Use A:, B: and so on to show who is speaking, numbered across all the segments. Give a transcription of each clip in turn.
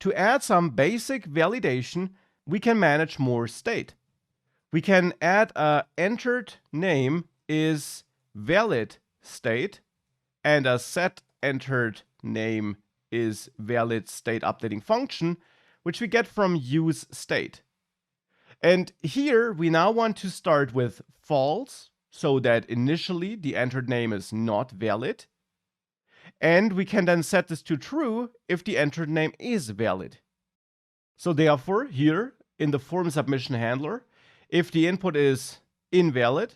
A: to add some basic validation, we can manage more state. We can add a entered name is valid state and a set entered name is valid state updating function, which we get from use state. And here we now want to start with false, so that initially the entered name is not valid. And we can then set this to true if the entered name is valid. So therefore, here in the form submission handler, if the input is invalid,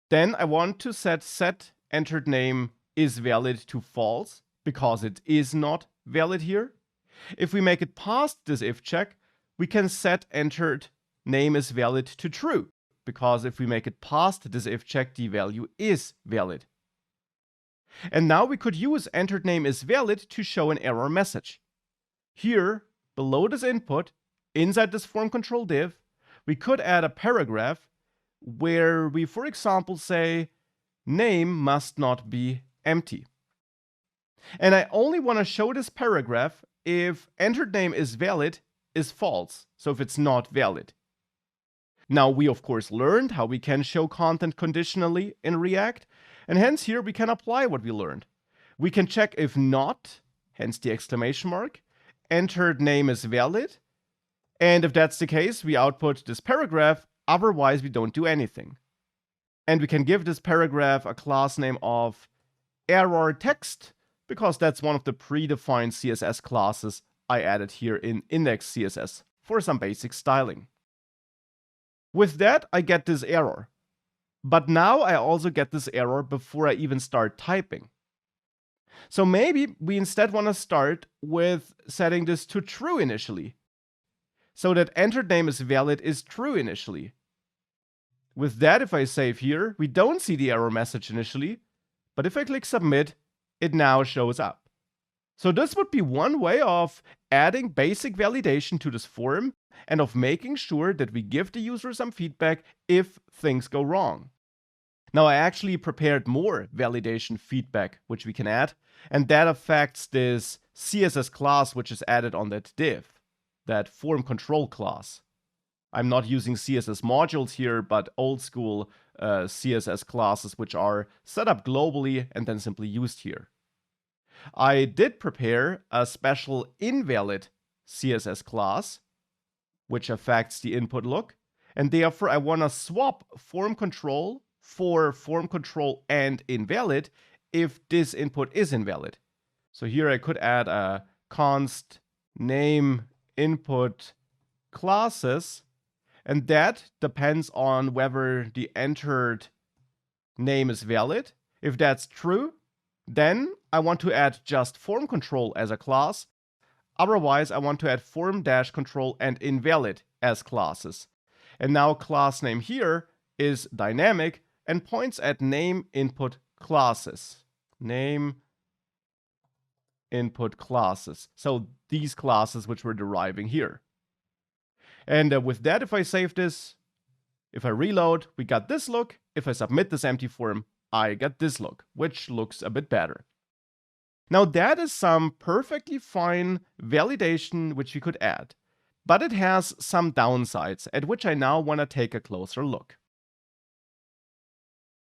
A: then I want to set entered name is valid to false, because it is not valid here. If we make it past this if check, we can set entered name is valid to true, because if we make it past this if check, the value is valid. And now we could use entered name is valid to show an error message. Here, below this input, inside this form control div, we could add a paragraph where we, for example, say name must not be empty. And I only want to show this paragraph if entered name is valid is false, so if it's not valid. Now we of course learned how we can show content conditionally in React, and hence here we can apply what we learned. We can check if not, hence the exclamation mark, entered name is valid, and if that's the case, we output this paragraph, otherwise we don't do anything. And we can give this paragraph a class name of error text, because that's one of the predefined CSS classes I added here in index CSS for some basic styling. With that, I get this error. But now I also get this error before I even start typing. So maybe we instead want to start with setting this to true initially, so that entered name is valid is true initially. With that, if I save here, we don't see the error message initially, but if I click submit, it now shows up. So this would be one way of adding basic validation to this form and of making sure that we give the user some feedback if things go wrong. Now I actually prepared more validation feedback which we can add, and that affects this CSS class which is added on that div, that form control class. I'm not using CSS modules here, but old school CSS classes which are set up globally and then simply used here. I did prepare a special invalid CSS class which affects the input look, and therefore I want to swap form control for form control and invalid if this input is invalid. So here I could add a const name input classes, and that depends on whether the entered name is valid. If that's true, then I want to add just form control as a class. Otherwise, I want to add form-control and invalid as classes. And now class name here is dynamic and points at name input classes. Name input classes. So these classes which we're deriving here. And with that, if I save this, if I reload, we got this look. If I submit this empty form, I get this look, which looks a bit better. Now that is some perfectly fine validation which we could add, but it has some downsides at which I now want to take a closer look.